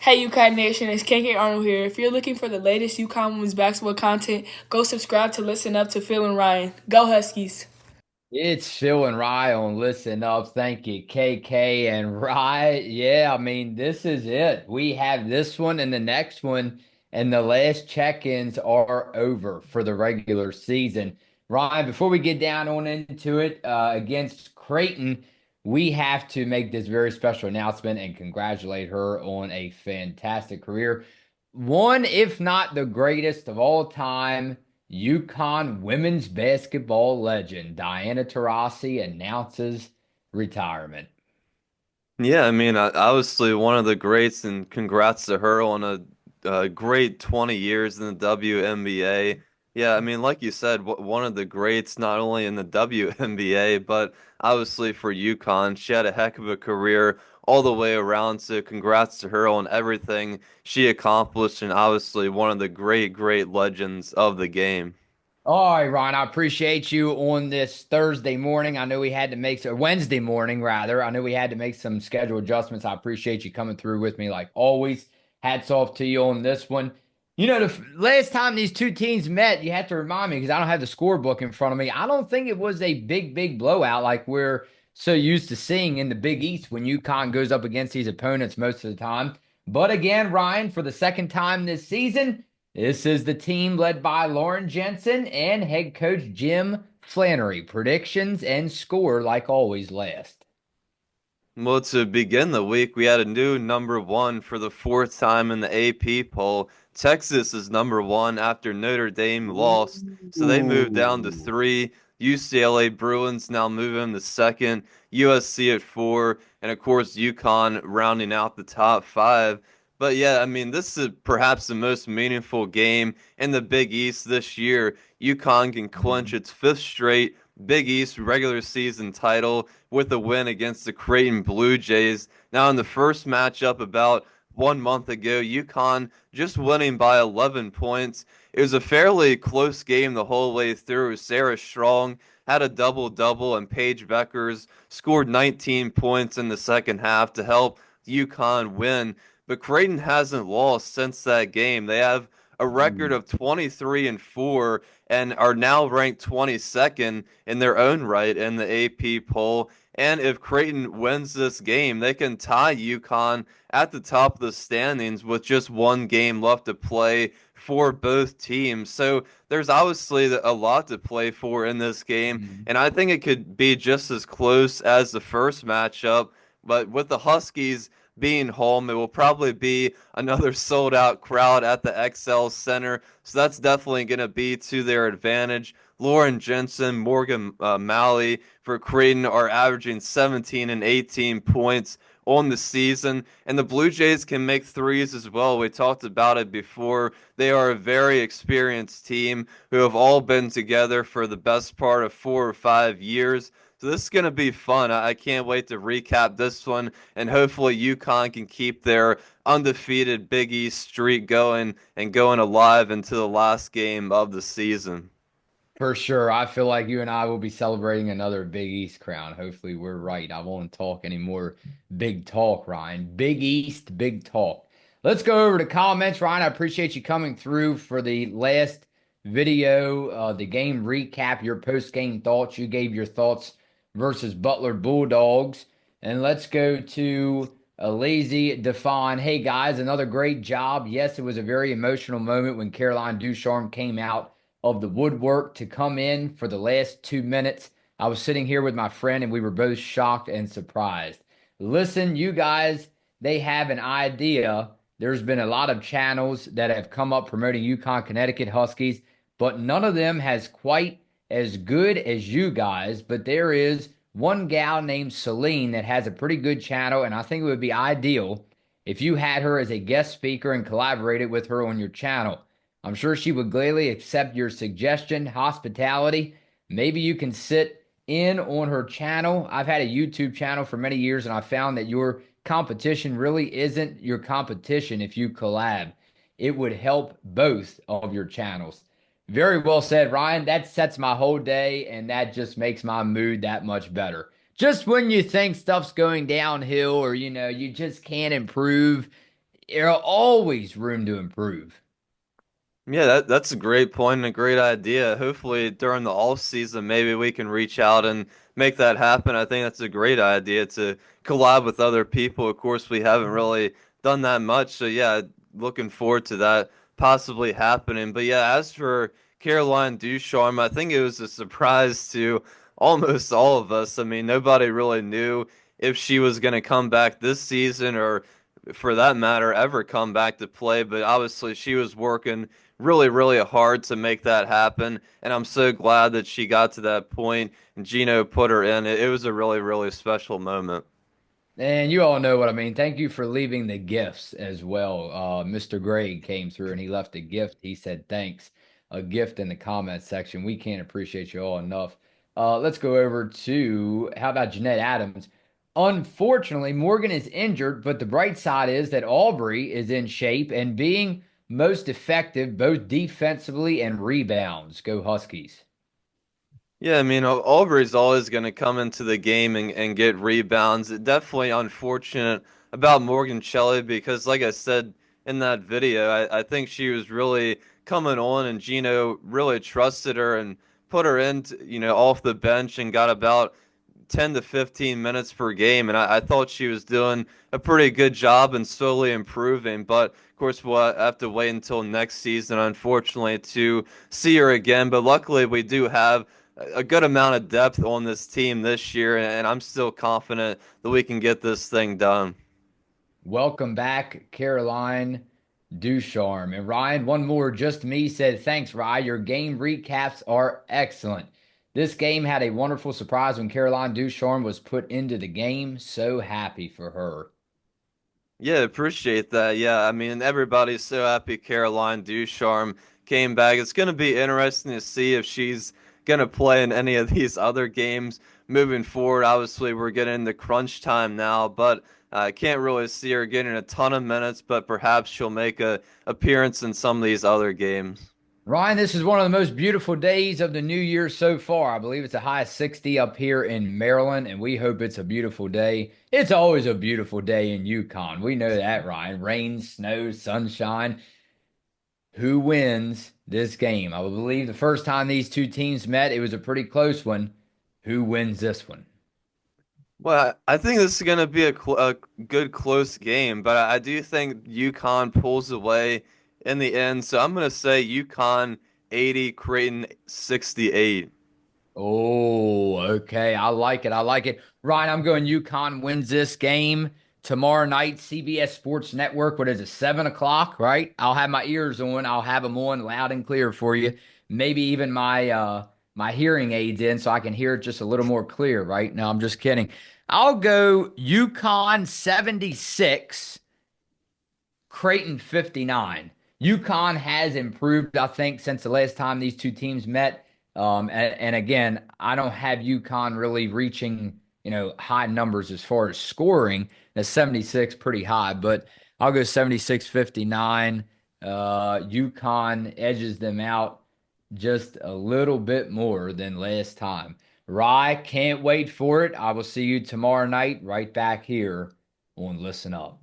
Hey UConn Nation, it's KK Arnold here. If you're looking for the latest UConn women's basketball content, go subscribe to Listen Up to Phil and Ryan. Go Huskies! It's Phil and Rye on Listen Up. Thank you, KK and Rye. Yeah, I mean, this is it. We have this one and the next one, and the last check-ins are over for the regular season. Ryan, before we get down on into it, against Creighton, we have to make this very special announcement and congratulate her on a fantastic career. One, if not the greatest of all time. UConn women's basketball legend Diana Taurasi announces retirement. Yeah, I mean, obviously one of the greats, and congrats to her on a great 20 years in the WNBA. Yeah, I mean, like you said, one of the greats, not only in the WNBA, but obviously for UConn. She had a heck of a career all the way around, so congrats to her on everything she accomplished, and obviously one of the great legends of the game. All right, Ron, I appreciate you on this Thursday morning. I know we had to make some Wednesday morning rather. I know we had to make some schedule adjustments. I appreciate you coming through with me like always. Hats off to you on this one. Last time these two teams met, you have to remind me because I don't have the scorebook in front of me. I don't think it was a big blowout like we're so used to seeing in the Big East when UConn goes up against these opponents most of the time. But again, Ryan, for the second time this season, this is the team led by Lauren Jensen and head coach Jim Flannery. Predictions and score, like always, last. Well, to begin the week, we had a new number one for the fourth time in the AP poll. Texas is number one after Notre Dame lost, so they moved down to Ooh. three. UCLA Bruins now moving to second, USC at four, and of course UConn rounding out the top five. But yeah, I mean, this is perhaps the most meaningful game in the Big East this year. UConn can clinch its fifth straight Big East regular season title with a win against the Creighton Blue Jays. Now, in the first matchup about 1 month ago, UConn just winning by 11 points. It was a fairly close game the whole way through. Sarah Strong had a double-double, and Paige Beckers scored 19 points in the second half to help UConn win. But Creighton hasn't lost since that game. They have a record of 23 and 4 and are now ranked 22nd in their own right in the AP poll. And if Creighton wins this game, they can tie UConn at the top of the standings with just one game left to play for both teams. So there's obviously a lot to play for in this game, Mhm. and I think it could be just as close as the first matchup. But with the Huskies being home, it will probably be another sold out crowd at the XL Center. So that's definitely going to be to their advantage. Lauren Jensen, Morgan Malley for Creighton are averaging 17 and 18 points on the season. And the Blue Jays can make threes as well. We talked about it before. They are a very experienced team who have all been together for the best part of 4 or 5 years. So this is going to be fun. I can't wait to recap this one, and hopefully UConn can keep their undefeated Big East streak going and going alive into the last game of the season. For sure. I feel like you and I will be celebrating another Big East crown. Hopefully, we're right. I won't talk anymore big talk, Ryan. Big East, big talk. Let's go over to comments, Ryan. I appreciate you coming through for the last video, the game recap, your post game thoughts. You gave your thoughts versus Butler Bulldogs. And let's go to a lazy Define. Hey, guys, another great job. Yes, it was a very emotional moment when Caroline Ducharme came out of the woodwork to come in for the last 2 minutes. I was sitting here with my friend and we were both shocked and surprised. Listen, you guys, they have an idea. There's been a lot of channels that have come up promoting UConn Connecticut Huskies, but none of them has quite as good as you guys. But there is one gal named Celine that has a pretty good channel, and I think it would be ideal if you had her as a guest speaker and collaborated with her on your channel. I'm sure she would gladly accept your suggestion, hospitality. Maybe you can sit in on her channel. I've had a YouTube channel for many years, and I found that your competition really isn't your competition if you collab. It would help both of your channels. Very well said, Ryan. That sets my whole day, and that just makes my mood that much better. Just when you think stuff's going downhill or you just can't improve, There's always room to improve. Yeah, that's a great point and a great idea. Hopefully, during the off season, maybe we can reach out and make that happen. I think that's a great idea to collab with other people. Of course, we haven't really done that much, so yeah, looking forward to that possibly happening. But yeah, as for Caroline Ducharme, I think it was a surprise to almost all of us. I mean, nobody really knew if she was going to come back this season or, for that matter, ever come back to play. But obviously, she was working really, really hard to make that happen. And I'm so glad that she got to that point and Gino put her in. It was a really, really special moment. And you all know what I mean. Thank you for leaving the gifts as well. Mr. Gray came through and he left a gift. He said, thanks. A gift in the comment section. We can't appreciate you all enough. Let's go over to how about Jeanette Adams? Unfortunately, Morgan is injured, but the bright side is that Aubrey is in shape and being most effective both defensively and rebounds. Go Huskies. Yeah, I mean, Aubrey's always going to come into the game and get rebounds. It definitely unfortunate about Morgan Shelley because, like I said in that video, I think she was really coming on and Gino really trusted her and put her in, off the bench and got about 10 to 15 minutes per game. And I thought she was doing a pretty good job and slowly improving. But of course, we'll have to wait until next season, unfortunately, to see her again. But luckily, we do have a good amount of depth on this team this year. And I'm still confident that we can get this thing done. Welcome back, Caroline Ducharme. And Ryan, one more just me said, thanks, Ryan. Your game recaps are excellent. This game had a wonderful surprise when Caroline Ducharme was put into the game. So happy for her. Yeah, appreciate that. Yeah, I mean, everybody's so happy Caroline Ducharme came back. It's going to be interesting to see if she's going to play in any of these other games moving forward. Obviously, we're getting the crunch time now, but I can't really see her getting a ton of minutes, but perhaps she'll make a appearance in some of these other games. Ryan, this is one of the most beautiful days of the new year so far. I believe it's a high 60 up here in Maryland, and we hope it's a beautiful day. It's always a beautiful day in UConn. We know that, Ryan. Rain, snow, sunshine. Who wins this game? I believe the first time these two teams met, it was a pretty close one. Who wins this one? Well, I think this is going to be a good close game, but I do think UConn pulls away in the end. So I'm going to say UConn 80, Creighton 68. Oh, okay. I like it. I like it. Ryan, I'm going UConn wins this game tomorrow night, CBS Sports Network. What is it, 7 o'clock, right? I'll have my ears on. I'll have them on loud and clear for you. Maybe even my hearing aids in so I can hear it just a little more clear, right? No, I'm just kidding. I'll go UConn 76, Creighton 59. UConn has improved, I think, since the last time these two teams met. And again, I don't have UConn really reaching, high numbers as far as scoring. The 76 pretty high, but I'll go 76-59. UConn edges them out just a little bit more than last time. Rye, can't wait for it. I will see you tomorrow night right back here on Listen Up.